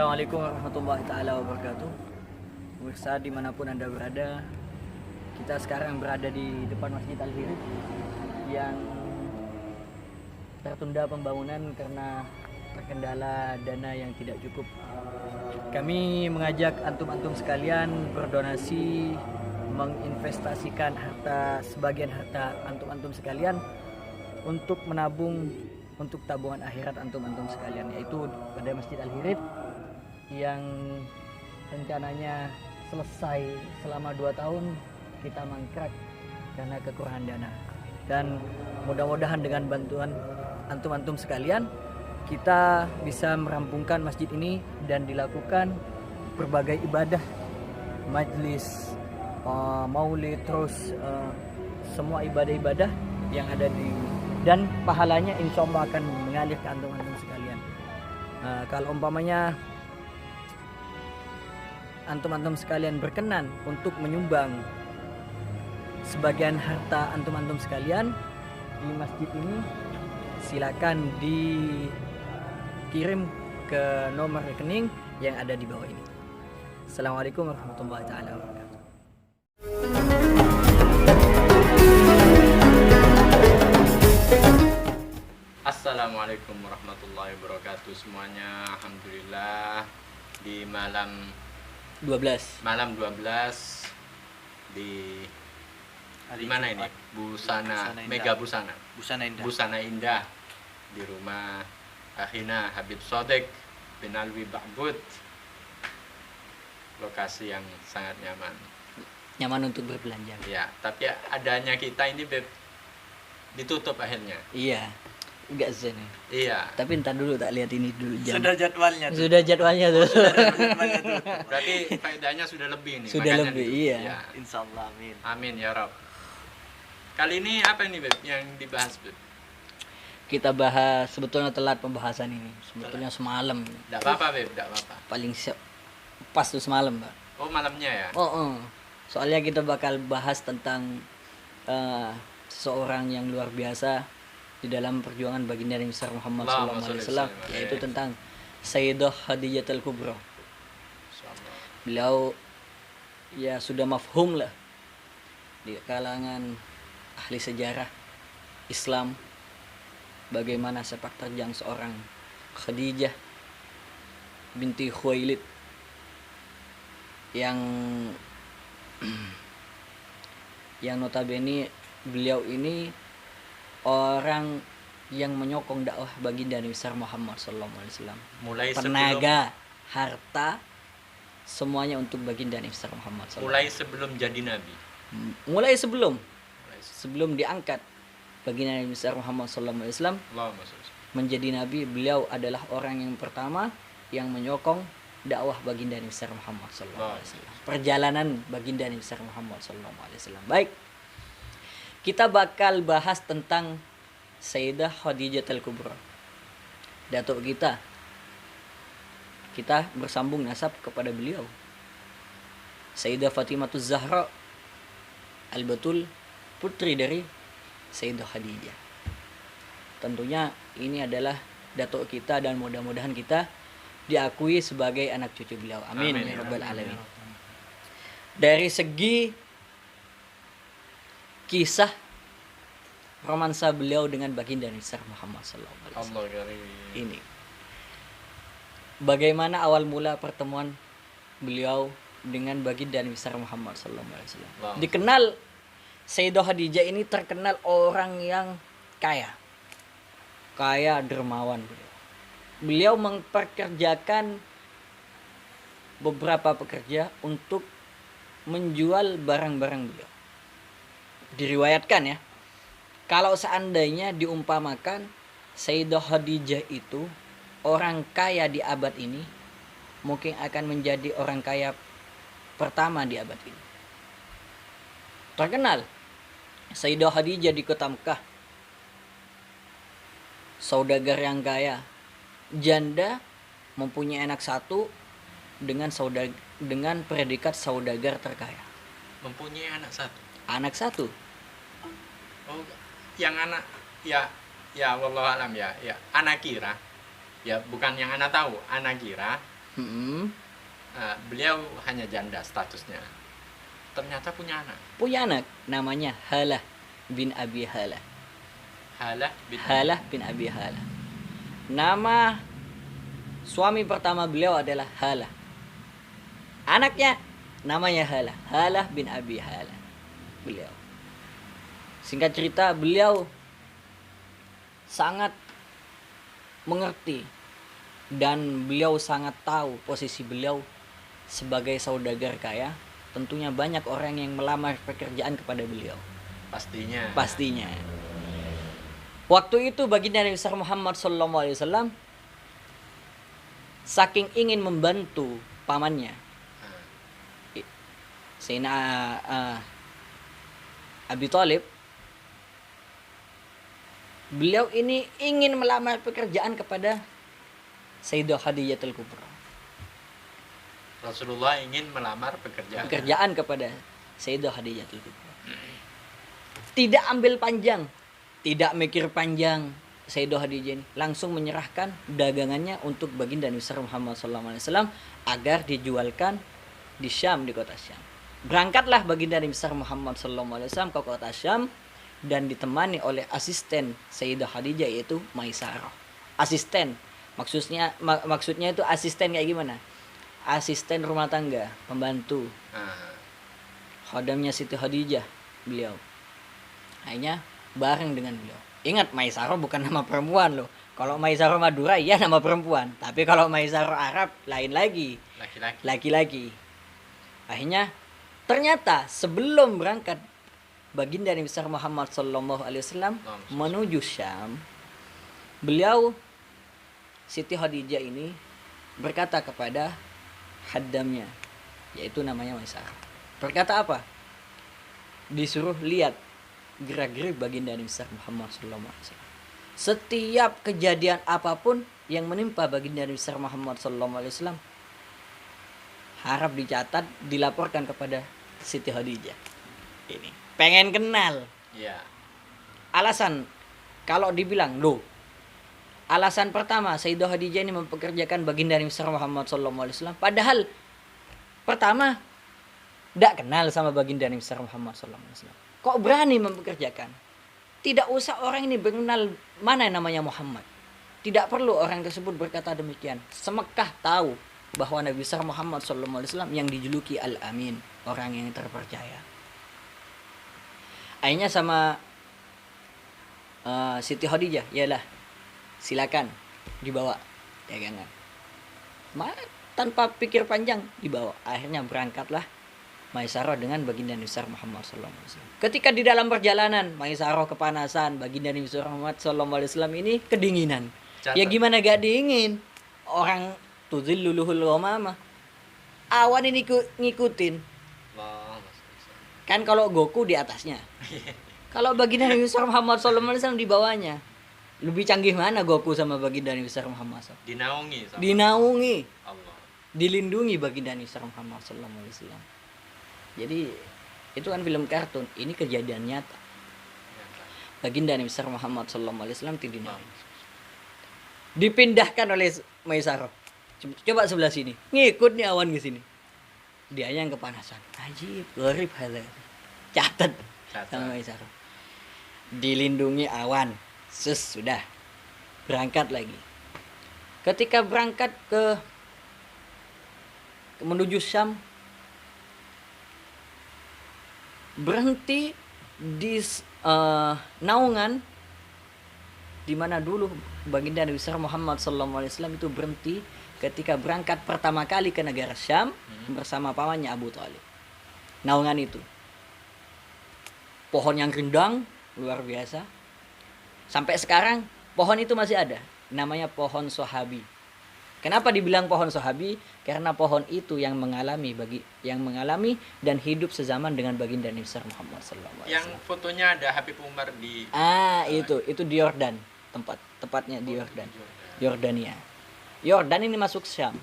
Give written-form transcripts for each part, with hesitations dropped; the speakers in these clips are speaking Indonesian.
Assalamualaikum warahmatullahi taala wabarakatuh. Pemirsa dimanapun Anda berada, kita sekarang berada di depan Masjid Al-Hirib yang tertunda pembangunan karena terkendala dana yang tidak cukup. Kami mengajak antum-antum sekalian berdonasi, menginvestasikan sebagian harta antum-antum sekalian untuk menabung untuk tabungan akhirat antum-antum sekalian, yaitu pada Masjid Al-Hirib yang rencananya selesai selama 2 tahun kita mangkrak karena kekurangan dana. Dan mudah-mudahan dengan bantuan antum-antum sekalian kita bisa merampungkan masjid ini dan dilakukan berbagai ibadah, majlis, maulid, terus semua ibadah-ibadah yang ada di, dan pahalanya insya Allah akan mengalir ke antum-antum sekalian. Kalau umpamanya antum-antum sekalian berkenan untuk menyumbang sebagian harta antum-antum sekalian di masjid ini, silakan dikirim ke nomor rekening yang ada di bawah ini. Assalamualaikum warahmatullahi wabarakatuh. Assalamualaikum warahmatullahi wabarakatuh semuanya. Alhamdulillah di malam 12 di mana ini? Busana Mega Busana Indah di rumah Akhina Habib Sodek bin Alwi Ba'bud. Lokasi yang sangat nyaman Untuk berbelanja. ya, tapi adanya kita ini ditutup akhirnya. Iya, enggak zen. Iya. Tapi entar dulu, tak lihat ini dulu jam. Sudah jadwalnya tuh. Sudah jadwalnya tuh. Berarti faedahnya sudah lebih nih. Sudah makanya lebih, ditutup. iya. Ya. Insyaallah, amin. Amin ya Rob. Kali ini apa nih Beb yang dibahas Beb? Kita bahas, sebetulnya telat pembahasan ini. Sebetulnya semalam. Tidak apa-apa Beb, tidak apa-apa. Paling pas tuh semalam, Pak. Oh malamnya ya? Oh. Soalnya kita bakal bahas tentang seseorang yang luar biasa di dalam perjuangan baginda Nabi besar Muhammad SAW, yaitu tentang Sayyidah Khadijatul Kubra. Beliau ya sudah mafhum lah di kalangan ahli sejarah Islam bagaimana sepak terjang seorang Khadijah binti Khuwailid yang notabene beliau ini orang yang menyokong dakwah baginda Nabi besar Muhammad SAW. Mulai tenaga, harta, semuanya untuk baginda Nabi besar Muhammad SAW. Mulai sebelum jadi nabi. Mulai sebelum diangkat baginda Nabi besar Muhammad SAW menjadi nabi, beliau adalah orang yang pertama yang menyokong dakwah baginda Nabi besar Muhammad SAW. Perjalanan baginda Nabi besar Muhammad SAW. Baik, kita bakal bahas tentang Sayyidah Khadijatul Kubra, datuk kita bersambung nasab kepada beliau, Sayyidah Fatimatuz Zahra Al-Batul, putri dari Sayyidah Khadijah. Tentunya ini adalah datuk kita dan mudah-mudahan kita diakui sebagai anak cucu beliau. Amin ya rabbal alamin. Dari segi kisah romansa beliau dengan baginda Nabi Muhammad SAW ini, bagaimana awal mula pertemuan beliau dengan baginda Nabi Muhammad SAW. Dikenal Sayyidah Khadijah ini terkenal orang yang kaya dermawan. Beliau memperkerjakan beberapa pekerja untuk menjual barang-barang beliau. Diriwayatkan ya, kalau seandainya diumpamakan Sayyidah Khadijah itu orang kaya di abad ini, mungkin akan menjadi orang kaya pertama di abad ini. Terkenal Sayyidah Khadijah di kota Mekah, saudagar yang kaya, janda, mempunyai anak satu dengan predikat saudagar terkaya. Mempunyai Anak satu. Oh, yang anak ya wallahu alam ya anak kira ya, bukan yang anak tahu, anak kira Mm-mm. Beliau hanya janda statusnya. Ternyata punya anak. Punya anak namanya Halah bin Abi Halah. Halah bin Abi Halah. Nama suami pertama beliau adalah Halah. Anaknya namanya Halah bin Abi Halah. Beliau. Singkat cerita, beliau sangat mengerti dan beliau sangat tahu posisi beliau sebagai saudagar kaya. Tentunya banyak orang yang melamar pekerjaan kepada beliau. Pastinya. Waktu itu baginda Nabi besar Muhammad SAW saking ingin membantu pamannya, Sayyidina Abi Thalib, beliau ini ingin melamar pekerjaan kepada Sayyidah Khadijatul Kubra. Rasulullah ingin melamar pekerjaan kepada Sayyidah Khadijatul Kubra. Tidak ambil panjang, tidak mikir panjang, Sayyidah Khadijah ini langsung menyerahkan dagangannya untuk baginda Nabi Muhammad SAW agar dijualkan di Syam, di kota Syam. Berangkatlah baginda Nabi Muhammad SAW ke kota Syam dan ditemani oleh asisten Sayyidah Khadijah, yaitu Maisarah. Asisten, maksudnya itu asisten kayak gimana? Asisten rumah tangga, pembantu, khodamnya Siti Khadijah beliau. Akhirnya bareng dengan beliau. Ingat, Maisarah bukan nama perempuan loh. Kalau Maisarah Madura iya nama perempuan, tapi kalau Maisarah Arab lain lagi, laki-laki. Akhirnya ternyata sebelum berangkat baginda Nabi besar Muhammad SAW menuju Syam, beliau Siti Khadijah ini berkata kepada haddamnya, yaitu namanya Maisarah. Berkata apa? Disuruh lihat gerak-gerik baginda Nabi besar Muhammad SAW. Setiap kejadian apapun yang menimpa baginda Nabi besar Muhammad SAW harap dicatat, dilaporkan kepada Siti Khadijah. Ini pengen kenal. Iya. Alasan kalau dibilang loh, alasan pertama Sayyidah Khadijah ini mempekerjakan baginda Nabi besar Muhammad SAW, padahal pertama tidak kenal sama baginda Nabi besar Muhammad SAW. Kok berani mempekerjakan? Tidak usah orang ini mengenal mana yang namanya Muhammad. Tidak perlu orang tersebut berkata demikian. Semekah tahu bahwa Nabi besar Muhammad SAW yang dijuluki Al-Amin, orang yang terpercaya. Akhirnya sama Siti Khadijah, yalah, silakan dibawa dagangan. Tanpa pikir panjang dibawa. Akhirnya berangkatlah Maisarah dengan baginda Nabi besar Muhammad SAW. Ketika di dalam perjalanan, Maisarah kepanasan, baginda Nabi besar Muhammad SAW ini kedinginan. Ya gimana gak dingin? Orang tuzilluluhul ghamamah. Awan ini ngikutin. Kan kalau Goku di atasnya. Kalau baginda Nabi besar Muhammad SAW di bawahnya. Lebih canggih mana Goku sama baginda Nabi besar Muhammad SAW? Dinaungi. Allah. Dilindungi baginda Nabi besar Muhammad SAW. Jadi itu kan film kartun, ini kejadian nyata. Baginda Nabi besar Muhammad SAW tidak dipindahkan oleh Maisarah. Coba sebelah sini, ngikut nih awan ke sini. Dia yang kepanasan. Ajib, gharib halal. Catat sama Maisarah. Dilindungi awan. Sudah. Berangkat lagi. Ketika berangkat ke menuju Syam, berhenti di naungan di mana dulu baginda Nabi besar Muhammad SAW itu berhenti ketika berangkat pertama kali ke negara Syam bersama pamannya Abu Thalib. Naungan itu pohon yang rindang luar biasa. Sampai sekarang pohon itu masih ada, namanya pohon Sahabi. Kenapa dibilang pohon Sahabi? Karena pohon itu yang mengalami dan hidup sezaman dengan baginda Nabi besar Muhammad SAW. Yang fotonya ada Habib Umar di itu di Yordan, tepatnya di Yordan. Yordania. Yordan ini masuk Syam.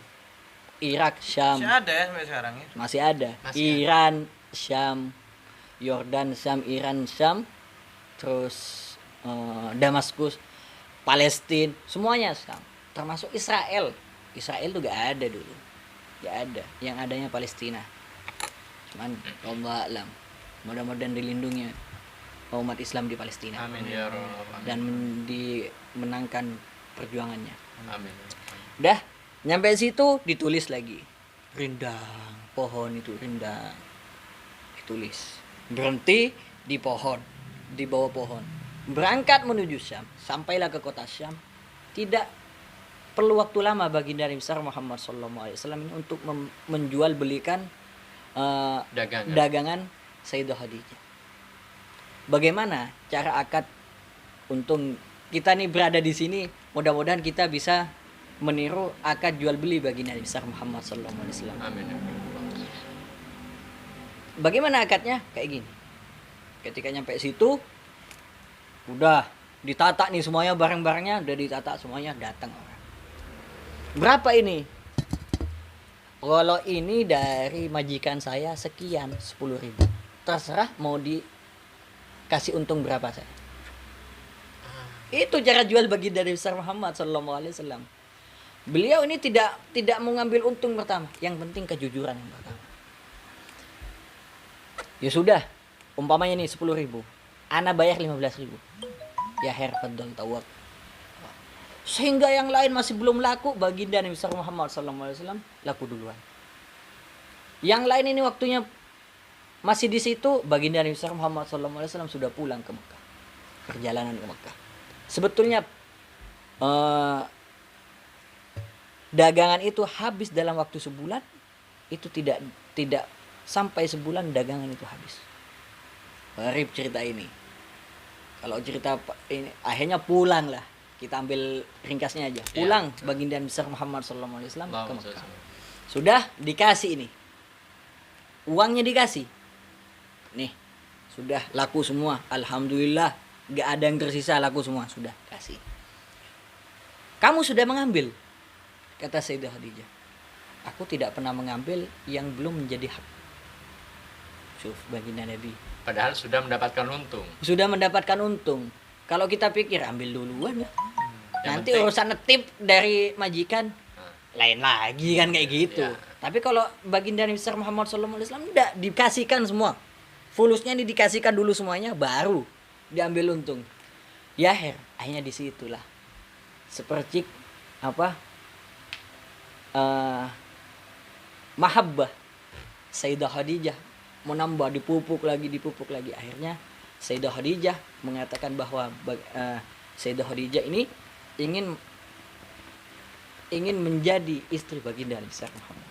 Irak, Syam. Masih ada ya sampai sekarang ya? Masih ada. Iran, Syam, Yordan, Syam, Iran, Syam. Terus Damaskus, Palestina, semuanya Syam. Termasuk Israel. Israel tuh gak ada dulu, gak ada. Yang adanya Palestina. Cuman Allah alam, mudah-mudahan dilindungi umat Islam di Palestina Amin ya Rabb. dan dimenangkan perjuangannya. Amin. Dah nyampe situ ditulis lagi, rindang pohon itu, rindang ditulis, berhenti di pohon, di bawah pohon, berangkat menuju Syam, sampailah ke kota Syam. Tidak perlu waktu lama bagi Nabi besar Muhammad SAW ini untuk menjual belikan dagangan Sayyidah Khadijah. Bagaimana cara akad untung kita nih berada di sini, mudah-mudahan kita bisa meniru akad jual beli bagi Nabi besar Muhammad SAW. Amin. Bagaimana akadnya? Kayak gini. Ketika nyampe situ, udah ditata nih semuanya, barang-barangnya udah ditata semuanya, datang orang. Berapa ini? Kalau ini dari majikan saya sekian, 10.000. Terserah mau dikasih untung berapa saya. Itu cara jual bagi dari besar Muhammad SAW. Beliau ini tidak mau ngambil untung pertama, yang penting kejujuran yang pertama. Ya sudah, umpamanya nih 10.000, ana bayar 15.000. Ya her fadl tawak. Sehingga yang lain masih belum laku, baginda Nabi besar Muhammad SAW laku duluan. Yang lain ini waktunya masih di situ, baginda Nabi besar Muhammad SAW sudah pulang ke Mekah, perjalanan ke Mekah. Sebetulnya dagangan itu habis dalam waktu sebulan, itu tidak sampai sebulan dagangan itu habis. Gharib cerita ini. Kalau cerita ini akhirnya pulang lah. Kita ambil ringkasnya aja. Pulang baginda besar Muhammad SAW ke Mekah. Sudah dikasih ini. Uangnya dikasih. Nih, sudah laku semua. Alhamdulillah, gak ada yang tersisa, laku semua. Sudah kasih. Kamu sudah mengambil, kata Sayyidah Khadijah. Aku tidak pernah mengambil yang belum menjadi hak. Syuf, baginda Nabi. Padahal sudah mendapatkan untung. Sudah mendapatkan untung. Kalau kita pikir ambil duluan ya. Nanti penting, urusan netip dari majikan lain lagi kan kayak gitu. Ya. Tapi kalau baginda Nabi besar Muhammad SAW tidak dikasihkan semua. Fulusnya ini dikasihkan dulu semuanya, baru diambil untung. Ya akhirnya disitulah seperti mahabbah Sayyidah Khadijah menambah, dipupuk lagi. Akhirnya Sayyidah Khadijah mengatakan bahwa Sayyidah Khadijah ini ingin menjadi istri baginda besar Muhammad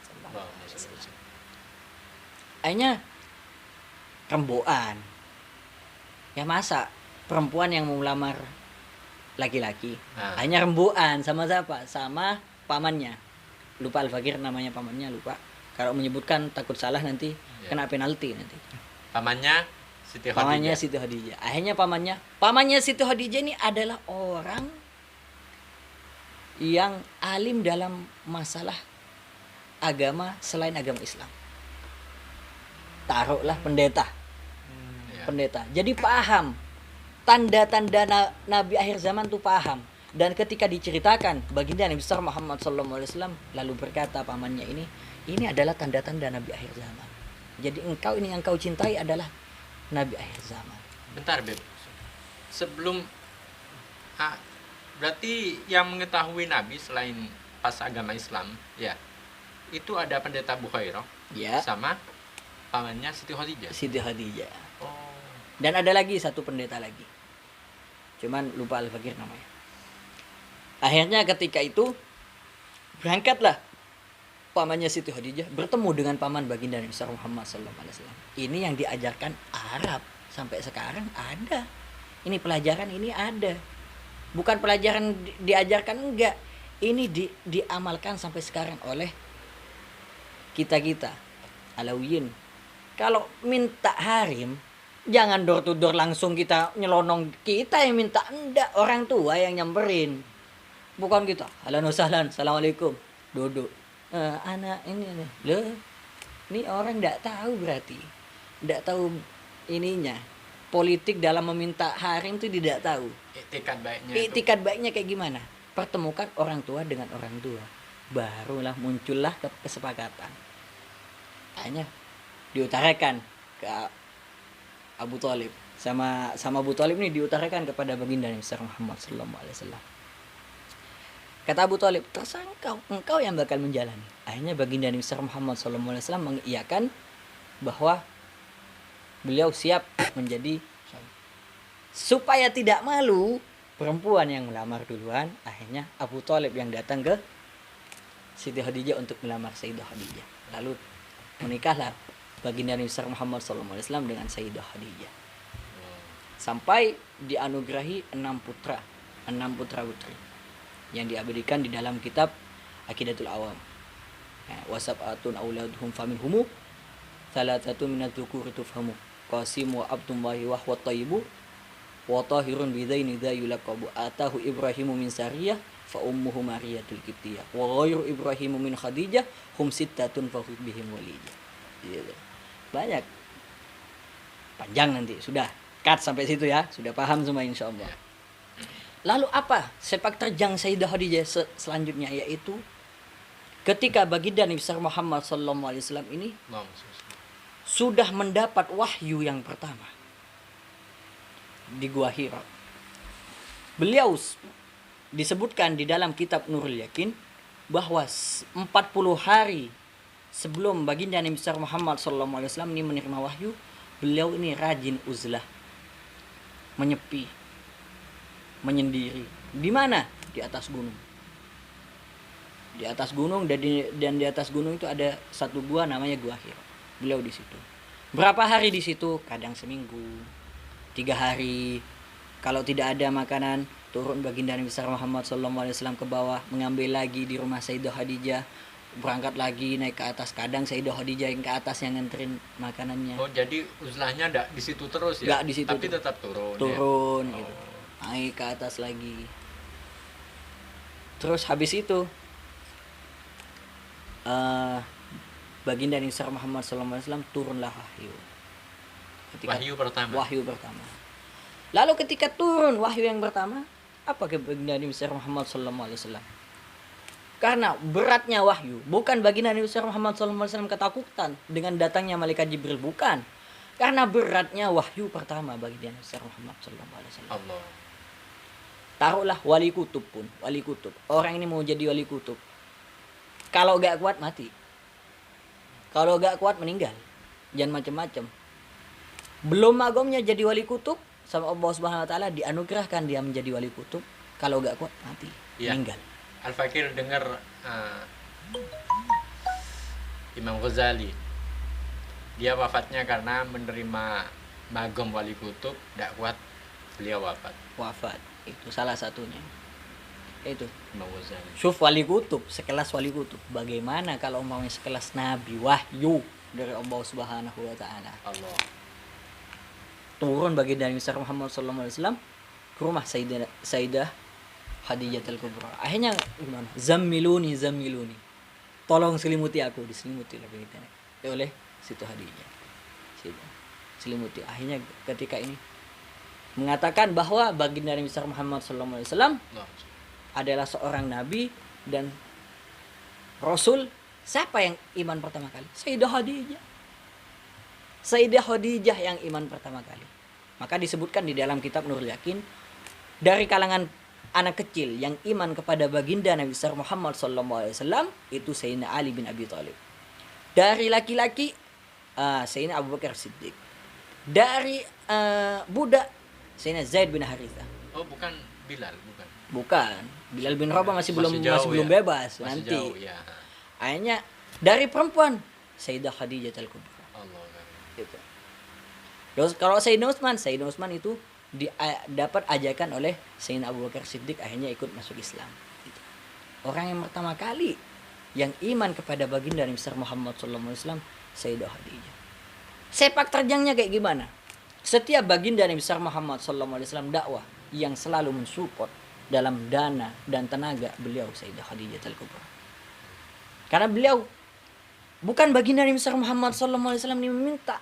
SAW. Akhirnya rembukan. Ya masa perempuan yang mau melamar laki-laki. Akhirnya rembukan sama siapa? Sama pamannya. Lupa Al-Fakir namanya pamannya, lupa. Kalau menyebutkan takut salah nanti kena penalti nanti. Pamannya Siti Khadijah. Pamannya Siti Khadijah. Akhirnya pamannya Siti Khadijah ini adalah orang yang alim dalam masalah agama selain agama Islam. Taruhlah pendeta. Pendeta. Jadi paham tanda-tanda Nabi akhir zaman tuh paham. Dan ketika diceritakan baginda Nabi besar Muhammad SAW lalu berkata pamannya ini adalah tanda-tanda Nabi akhir zaman. Jadi engkau ini yang kau cintai adalah Nabi akhir zaman. Bentar Beb, sebelum berarti yang mengetahui Nabi selain pas agama Islam ya, itu ada pendeta Bukhairah Ya. sama pamannya Siti Khadijah. Siti Khadijah. Oh. Dan ada lagi satu pendeta lagi. Cuman lupa Al-Fakir namanya. Akhirnya ketika itu berangkatlah pamannya Siti Khadijah bertemu dengan paman baginda Nabi besar Muhammad SAW. Ini yang diajarkan Arab sampai sekarang ada. Ini pelajaran ini ada. Bukan pelajaran diajarkan, enggak. Ini diamalkan sampai sekarang oleh kita Alawiyin. Kalau minta harim, jangan door to door langsung kita nyelonong, kita yang minta, enggak, orang tua yang nyamperin. Bukan kita. Ahlan wa sahlan, assalamualaikum. Duduk. Anak ini loh. Ini orang enggak tahu berarti. Enggak tahu ininya. Politik dalam meminta harim itu tidak tahu. Itikat baiknya. Itikat baiknya kayak gimana? Pertemukan orang tua dengan orang tua. barulah muncullah kesepakatan. Akhirnya diutarakan ke Abu Thalib, sama Abu Thalib ini diutarakan kepada baginda Nabi Muhammad sallallahu alaihi wasallam. Kata Abu Thalib, tersangka engkau yang bakal menjalani. Akhirnya baginda Nabi Muhammad sallallahu alaihi wasallam mengiyakan bahwa beliau siap menjadi suami. Supaya tidak malu perempuan yang melamar duluan, akhirnya Abu Thalib yang datang ke Siti Khadijah untuk melamar Sayyidah Khadijah. Lalu menikahlah baginda Nabi Muhammad sallallahu alaihi wasallam dengan Sayyidah Khadijah. Sampai dianugerahi 6 putra putri yang diabadikan di dalam kitab Aqidatul Awam. Wasab'atun auladuhum faminhumu thalathatu minadz-dzukuri tufhamu qasim wa abdullahi wa huwa thayyibu wa tahirun bidaini dza yulaqabu atahu Ibrahimu min Sariyah fa ummuhu Mariyatul Qibtiyah wa ghairu Ibrahimu min Khadijah hum sittatun fa bihim waliyah. Gitu. Banyak. Panjang nanti, sudah cut sampai situ ya, sudah paham semua insyaallah. Lalu apa sepak terjang Sayyidah Khadijah selanjutnya, yaitu ketika baginda Nabi Muhammad sallallahu alaihi wasallam ini sudah mendapat wahyu yang pertama di Gua Hira. Beliau disebutkan di dalam kitab Nurul Yakin bahwa 40 hari sebelum baginda Nabi Muhammad sallallahu alaihi wasallam ini menerima wahyu, beliau ini rajin uzlah, menyepi, menyendiri. Di mana? Di atas gunung. Di atas gunung, dan di atas gunung itu ada satu gua namanya Gua Hira. Beliau di situ. Berapa hari di situ? Kadang seminggu, 3 hari. Kalau tidak ada makanan, turun baginda Nabi Muhammad SAW ke bawah, mengambil lagi di rumah Sayyidah Khadijah, berangkat lagi naik ke atas. Kadang Sayyidah Khadijah yang ke atas yang nganterin makanannya. Oh, jadi uzlahnya enggak di situ terus ya? Enggak di situ. Tapi tetap turun. Turun ya? gitu. Naik ke atas lagi. Terus habis itu baginda Nabi Muhammad SAW turunlah wahyu. Wahyu pertama. Lalu ketika turun wahyu yang pertama, apa ke baginda Nabi Muhammad SAW? Karena beratnya wahyu, bukan baginda Nabi Muhammad SAW ketakutan dengan datangnya malaikat Jibril, bukan. Karena beratnya wahyu pertama baginda Nabi Muhammad SAW. Allah. Taruhlah wali kutub pun, wali kutub. Orang ini mau jadi wali kutub. Kalau gak kuat mati. Kalau gak kuat meninggal. Jangan macam-macam. Belum magomnya jadi wali kutub, sama Allah Subhanahu wa taala dianugerahkan dia menjadi wali kutub. Kalau gak kuat mati, meninggal. Al-Fakir dengar Imam Ghazali. Dia wafatnya karena menerima magom wali kutub, gak kuat, beliau wafat. Itu salah satunya. Itu Imam Ghazali. Syuf wali kutub, sekelas wali kutub. Bagaimana kalau umpamanya sekelas nabi wahyu dari Allah Subhanahu wa taala? Allah. Turun baginda Nabi Muhammad sallallahu alaihi wasallam ke rumah Sayyidah Khadijah al-Kubra. Akhirnya gimana? Zammiluni. Tolong selimuti aku, diselimuti oleh Siti Khadijah. Selimuti. Akhirnya ketika ini mengatakan bahwa baginda Nabi Muhammad sallallahu alaihi wasallam adalah seorang nabi dan rasul. Siapa yang iman pertama kali? Sayyidah Khadijah. Sayyidah Khadijah yang iman pertama kali. Maka disebutkan di dalam kitab Nurul Yakin, dari kalangan anak kecil yang iman kepada baginda Nabi Muhammad SAW itu Sayyidina Ali bin Abi Thalib. Dari laki-laki Sayyidina Abu Bakar Siddiq. Dari budak Sayyidina Zaid bin Harithah. Oh, bukan Bilal, bukan. Bukan. Bilal bin Rabah masih belum bebas masih nanti. Jauh, ya. Akhirnya dari perempuan Sayyidah Khadijah al-Kubra. Allah. Gitu. Terus kalau Sayyidina Utsman itu dapat ajakan oleh Sayyidina Abu Bakar Siddiq, akhirnya ikut masuk Islam. Gitu. Orang yang pertama kali yang iman kepada baginda Nabi Muhammad SAW, Sayyidah Khadijah. Sepak terjangnya kayak gimana? Setiap baginda Nabi Muhammad SAW dakwah yang selalu mensupport dalam dana dan tenaga beliau Sayyidah Khadijah al-Kubra. Karena beliau bukan baginda Nabi Muhammad SAW ini meminta.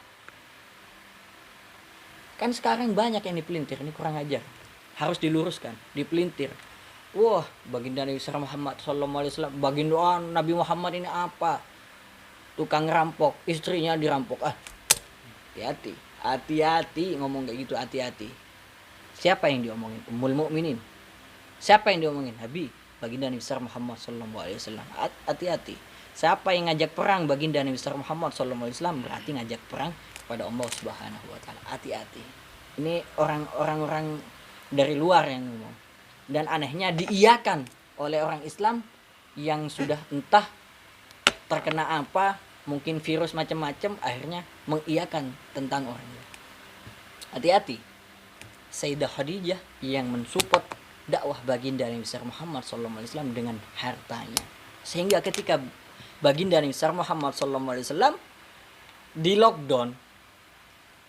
Kan sekarang banyak yang dipelintir, ini kurang ajar. Harus diluruskan, dipelintir. Wah, baginda Nabi besar Muhammad sallallahu alaihi wasallam, baginda Nabi Muhammad ini apa? Tukang rampok, istrinya dirampok. Hati-hati. Hati-hati ngomong kayak gitu, hati-hati. Siapa yang diomongin? Ummul Mukminin. Siapa yang diomongin? Nabi, baginda Nabi besar Muhammad sallallahu alaihi wasallam. Hati-hati. Siapa yang ngajak perang baginda Nabi besar Muhammad sallallahu alaihi wasallam berarti ngajak perang kepada Allah Subhanahu wa taala. Hati-hati. Ini orang-orang dari luar yang ngomong. Dan anehnya diiyakan oleh orang Islam yang sudah entah terkena apa, mungkin virus macam-macam, akhirnya mengiyakan tentang orang itu. Hati-hati. Sayyidah Khadijah yang mensupport dakwah baginda Nabi besar Muhammad sallallahu alaihi wasallam dengan hartanya. Sehingga ketika baginda Nabi besar Muhammad sallallahu alaihi wasallam di lockdown,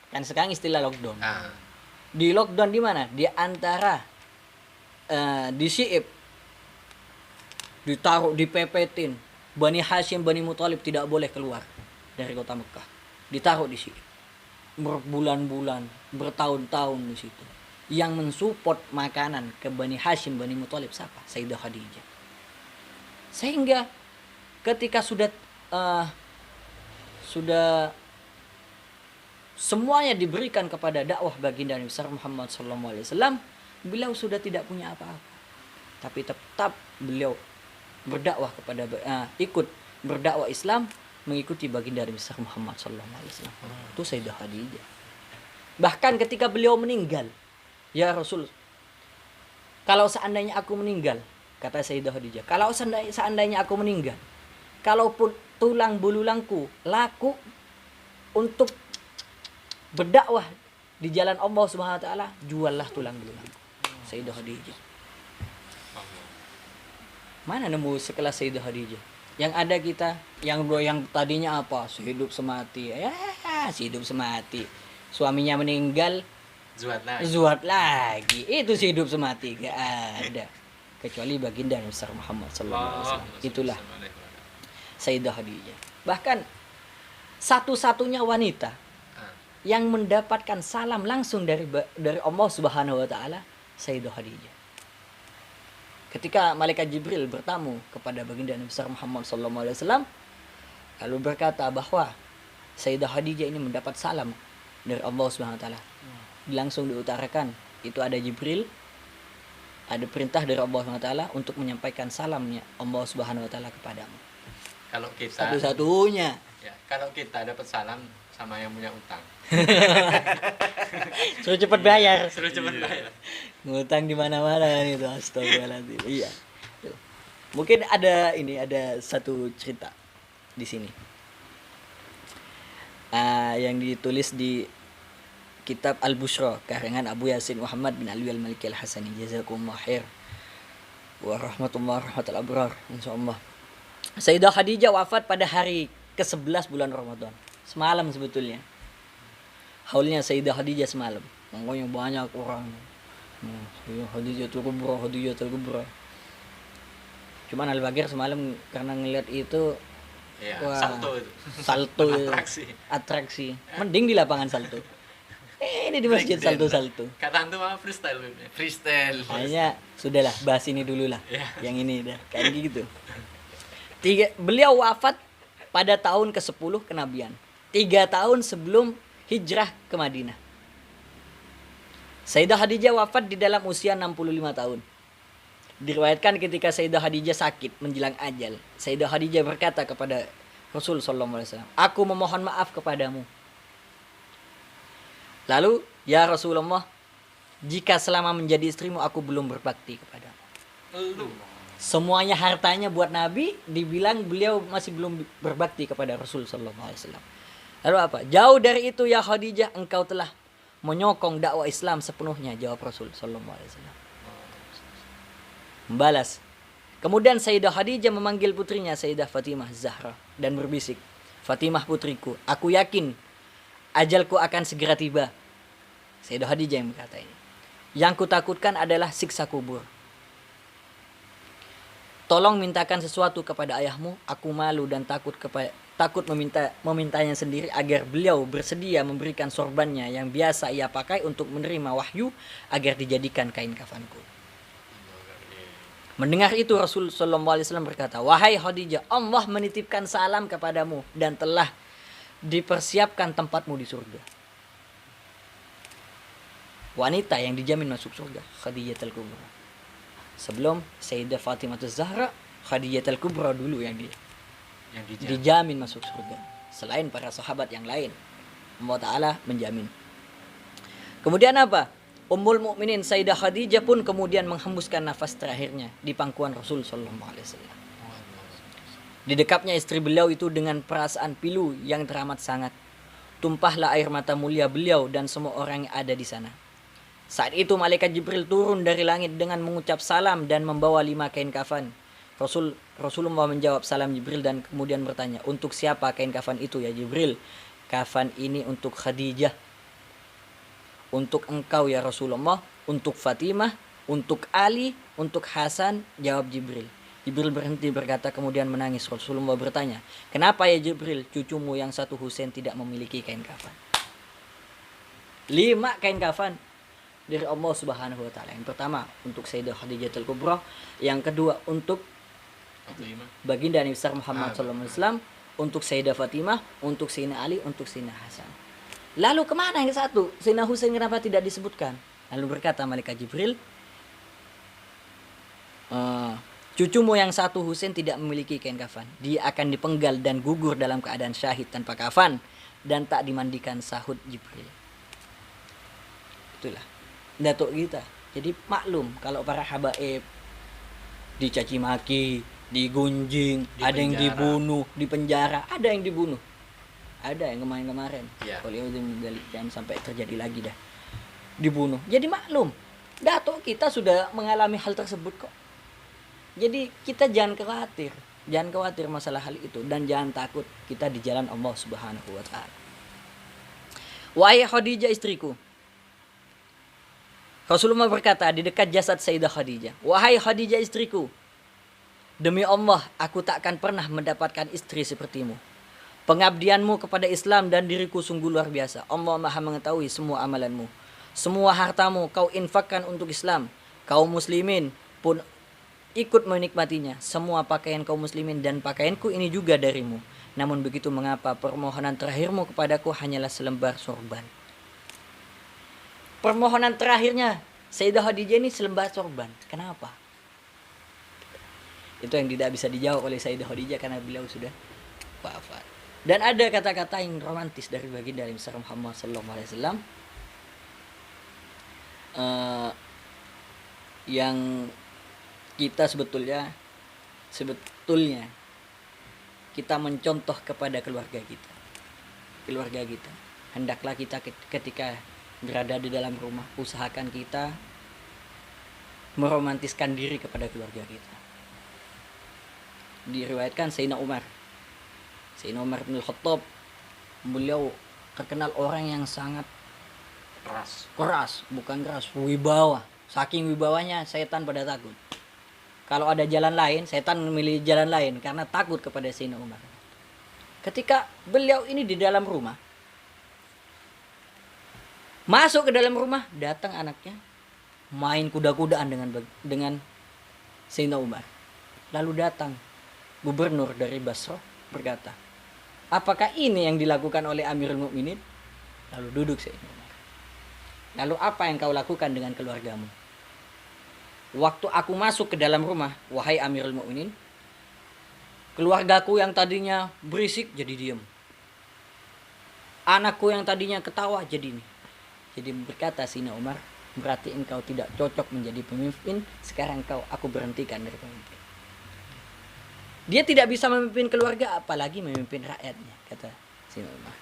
kan sekarang istilah lockdown. Di lockdown di mana? Di antara di Syi'ib, ditaruh, dipepetin. Bani Hashim, Bani Muthalib tidak boleh keluar dari kota Mekah. Ditaruh di Syi'ib. Berbulan-bulan, bertahun-tahun di situ. Yang mensupport makanan ke Bani Hashim, Bani Muthalib siapa? Sayyidah Khadijah. Sehingga ketika sudah semuanya diberikan kepada dakwah baginda Nabi besar Muhammad sallallahu alaihi wasallam, beliau sudah tidak punya apa-apa. Tapi tetap beliau berdakwah kepada ikut berdakwah Islam, mengikuti baginda Nabi besar Muhammad sallallahu alaihi wasallam. Itu Sayyidah Khadijah. Bahkan ketika beliau meninggal, ya Rasul, kalau seandainya aku meninggal, kata Sayyidah Khadijah, kalau seandainya aku meninggal, kalaupun tulang belulangku laku untuk berdakwah di jalan Allah Subhanahu wa taala, juallah tulang belulangku. Sayyidah Khadijah. Mana nemu sekelas Sayyidah Khadijah? Yang ada kita yang tadinya apa? Sehidup semati. Ya, sehidup semati. Suaminya meninggal, zuhad lagi. Itu sehidup semati, gak ada. Kecuali baginda Nabi besar Muhammad sallallahu alaihi wasallam. Itulah Sayyidah Khadijah. Bahkan satu-satunya wanita yang mendapatkan salam langsung dari Allah Subhanahu wa taala, Sayyidah Khadijah. Ketika malaikat Jibril bertamu kepada baginda Nabi besar Muhammad sallallahu alaihi wasallam, lalu berkata bahwa Sayyidah Khadijah ini mendapat salam dari Allah Subhanahu wa taala. Langsung diutarakan, itu ada Jibril, ada perintah dari Allah Subhanahu wa taala untuk menyampaikan salamnya Allah Subhanahu wa taala kepadamu. Kalau kita Satu-satunya. ya, kalau kita dapat salam sama yang punya utang. Suruh cepat bayar. Suruh cepat bayar. Ngutang di mana-mana itu, astagfirullahaladzim. Iya. Tuh. Mungkin ada satu cerita di sini. Yang ditulis di kitab Al-Bushra karangan Abu Yasin Muhammad bin Alwi Al-Maliki Al-Hasani, jazakumullah khair wa rahmatullahi abrar, insyaallah. Sayyidah Khadijah wafat pada hari ke-11 bulan Ramadan. Semalam sebetulnya. Haulnya Sayyidah Khadijah semalam. Makanya banyak orang. Khadijah Khadijatul Kubra. Cuman Al-Bagir semalam karena ngeliat itu, Ya, wah, salto itu. atraksi. Mending di lapangan salto. Ini di masjid salto. Kata antum apa freestyle. Hanya sudahlah, bahas ini dulu lah. Ya. Yang ini dah kayak gitu. Beliau wafat pada tahun ke-10 kenabian. 3 tahun sebelum hijrah ke Madinah. Sayyidah Khadijah wafat di dalam usia 65 tahun. Diriwayatkan ketika Sayyidah Khadijah sakit menjelang ajal, Sayyidah Khadijah berkata kepada Rasul sallallahu alaihi wasallam, "Aku memohon maaf kepadamu." Lalu, "Ya Rasulullah, jika selama menjadi istrimu aku belum berbakti kepadamu." Semuanya hartanya buat Nabi, dibilang beliau masih belum berbakti kepada Rasul sallallahu alaihi wasallam. Lalu apa? "Jauh dari itu ya Khadijah, engkau telah menyokong dakwah Islam sepenuhnya," jawab Rasul sallallahu alaihi wasallam. Membalas. Kemudian Sayyidah Khadijah memanggil putrinya Sayyidah Fatimah Zahra dan berbisik, "Fatimah putriku, aku yakin ajalku akan segera tiba." Sayyidah Khadijah yang berkata ini. "Yang kutakutkan adalah siksa kubur. Tolong mintakan sesuatu kepada ayahmu, aku malu dan takut memintanya sendiri agar beliau bersedia memberikan sorbannya yang biasa ia pakai untuk menerima wahyu agar dijadikan kain kafanku." Mendengar itu Rasul sallallahu alaihi wasallam berkata, "Wahai Khadijah, Allah menitipkan salam kepadamu dan telah dipersiapkan tempatmu di surga." Wanita yang dijamin masuk surga, Khadijatul Kubra. Sebelum Sayyidah Fatimah Zahra, Khadijatul Kubra dulu yang dijamin masuk surga. Selain para sahabat yang lain, Allah Ta'ala menjamin. Kemudian apa? Ummul Mukminin Sayyidah Khadijah pun kemudian menghembuskan nafas terakhirnya di pangkuan Rasul sallallahu alaihi wasallam. Di dekapnya istri beliau itu dengan perasaan pilu yang teramat sangat. Tumpahlah air mata mulia beliau dan semua orang yang ada di sana. Saat itu malaikat Jibril turun dari langit dengan mengucap salam dan membawa 5 kain kafan. Rasulullah menjawab salam Jibril dan kemudian bertanya, "Untuk siapa kain kafan itu ya Jibril?" "Kafan ini untuk Khadijah." "Untuk engkau ya Rasulullah?" "Untuk Fatimah, untuk Ali, untuk Hasan," jawab Jibril. Jibril berhenti berkata kemudian menangis. Rasulullah bertanya, "Kenapa ya Jibril? Cucumu yang satu Husain tidak memiliki kain kafan." 5 kain kafan dari Allah Subhanahu wa taala. Yang pertama untuk Sayyidah Khadijatul Kubra, yang kedua untuk baginda Nabi besar Muhammad sallallahu alaihi wasallam, untuk Sayyidah Fatimah, untuk Sayyidina Ali, untuk Sayyidina Hasan. Lalu kemana yang satu? Sayyidina Husain kenapa tidak disebutkan? Lalu berkata malaikat Jibril, "Cucumu yang satu Husain tidak memiliki kain kafan. Dia akan dipenggal dan gugur dalam keadaan syahid tanpa kafan dan tak dimandikan," sahut Jibril. Itulah datuk kita. Jadi maklum kalau para habaib dicaci maki, digunjing, ada yang dibunuh, di penjara, ada yang dibunuh. Ada yang kemarin-kemarin. Kalau jangan sampai terjadi lagi dah. Dibunuh. Jadi maklum, datuk kita sudah mengalami hal tersebut kok. Jadi kita jangan khawatir masalah hal itu dan jangan takut, kita di jalan Allah Subhanahu wa taala. Wahai Khadijah istriku, Rasulullah berkata di dekat jasad Sayyidah Khadijah, "Wahai Khadijah istriku, demi Allah aku takkan pernah mendapatkan istri sepertimu. Pengabdianmu kepada Islam dan diriku sungguh luar biasa. Allah Maha mengetahui semua amalanmu. Semua hartamu kau infakkan untuk Islam. Kaum muslimin pun ikut menikmatinya. Semua pakaian kaum muslimin dan pakaianku ini juga darimu. Namun begitu mengapa permohonan terakhirmu kepadaku hanyalah selembar sorban?" Permohonan terakhirnya Sayyidah Khadijah ini selembar sorban. Kenapa? Itu yang tidak bisa dijawab oleh Sayyidah Khadijah karena beliau sudah wafat. Dan ada kata-kata yang romantis dari baginda Nabi Muhammad sallallahu alaihi wasallam yang kita sebetulnya kita mencontoh kepada keluarga kita. Hendaklah kita ketika berada di dalam rumah, usahakan kita meromantiskan diri kepada keluarga kita. Diriwayatkan Sayyidina Umar bin Khattab, beliau terkenal orang yang sangat keras, bukan keras, wibawa. Saking wibawanya setan pada takut. Kalau ada jalan lain, setan memilih jalan lain karena takut kepada Sayyidina Umar. Ketika beliau ini di dalam rumah, masuk ke dalam rumah, datang anaknya main kuda-kudaan dengan Sayyidina Umar. Lalu datang gubernur dari Basrah berkata, "Apakah ini yang dilakukan oleh Amirul Mukminin?" Lalu duduk Sayyidina Umar. "Lalu apa yang kau lakukan dengan keluargamu?" "Waktu aku masuk ke dalam rumah, wahai Amirul Mukminin, keluargaku yang tadinya berisik jadi diam. Anakku yang tadinya ketawa jadi ini." Jadi berkata Sayyidina Umar, "Berarti engkau tidak cocok menjadi pemimpin. Sekarang aku berhentikan dari pemimpin." Dia tidak bisa memimpin keluarga, apalagi memimpin rakyatnya, kata Sayyidina Umar.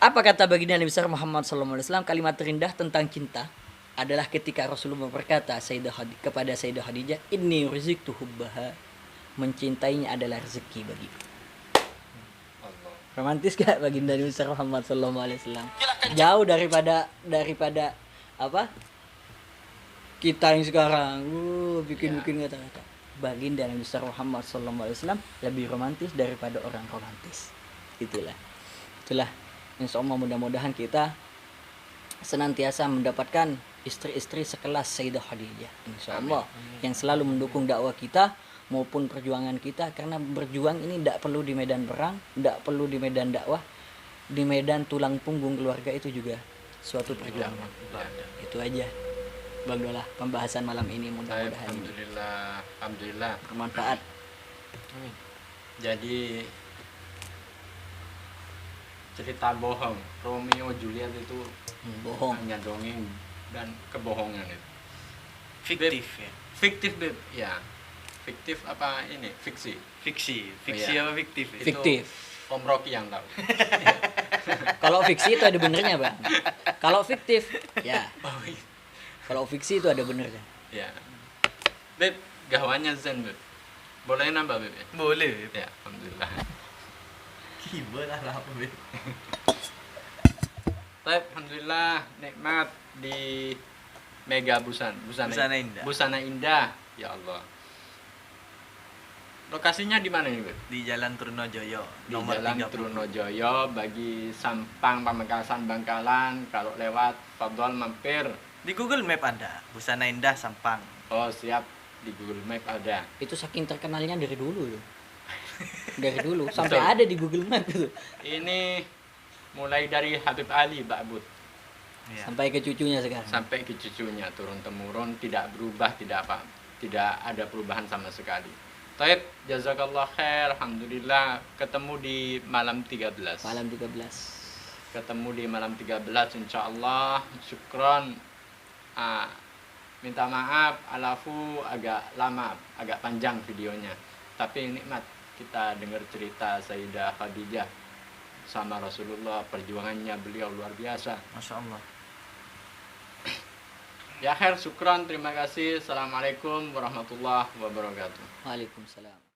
Apa kata baginda Nabi besar Muhammad SAW? Kalimat terindah tentang cinta adalah ketika Rasulullah berkata kepada Sayyidah Khadijah, "Inni rizqtu hubbaha." Mencintainya adalah rezeki bagiku. Romantis gak baginda Nabi besar Muhammad SAW? Jauh daripada apa kita yang sekarang bikin kata-kata. Baginda Nabi besar Muhammad SAW lebih romantis daripada orang romantis. Itulah insya Allah mudah-mudahan kita senantiasa mendapatkan istri-istri sekelas Sayyidah Khadijah, insya Allah, yang selalu mendukung dakwah kita maupun perjuangan kita. Karena berjuang ini tidak perlu di medan perang, tidak perlu di medan dakwah, di medan tulang punggung keluarga itu juga suatu perjuangan. Itu aja Bang Dola pembahasan malam ini, mudah-mudahan Alhamdulillah bermanfaat. Jadi cerita bohong Romeo Juliet itu Bohong. hanya dongeng dan kebohongan itu. Fiktif ya. Fiktif Beb. Ya. Fiktif apa ini? Fiksi. Fiksi iya. apa fiktif ya? Fiktif. Om Rocky yang tahu. Kalau fiksi itu ada benernya, Bang. Kalau fiktif, ya. Oh, iya. Kalau fiksi itu ada benernya. Ya. Beb, gawanya Zen Beb. Boleh nambah Beb? Ya? Boleh. Ya, alhamdulillah. Gimana lah apa Beb? Baik, alhamdulillah nikmat di Mega Busana Indah. Busana Indah, ya Allah. Lokasinya di mana nih, Beb? Di Jalan Trunojoyo Di nomor Jalan 30. Trunojoyo, bagi Sampang, Pamekasan, Bangkalan. Kalau lewat, fadhol mampir. Di Google Map ada Busana Indah Sampang. Oh, siap, di Google Map ada. Itu saking terkenalnya dari dulu loh. Dari dulu sampai Betul. ada di Google Map itu. Ini mulai dari Habib Ali Ba'bud Ya. Sampai ke cucunya sekarang. sampai ke cucunya, turun temurun, tidak berubah, tidak ada perubahan sama sekali. Taib, jazakallah khair, alhamdulillah ketemu di malam 13. Malam 13. Ketemu di malam 13 insyaallah. Syukron. Minta maaf alafu agak lama, agak panjang videonya. Tapi nikmat kita dengar cerita Sayyidah Khadijah sama Rasulullah, perjuangannya beliau luar biasa. Masya Allah. Ya khair, syukron, terima kasih. Assalamualaikum warahmatullahi wabarakatuh. Waalaikumsalam.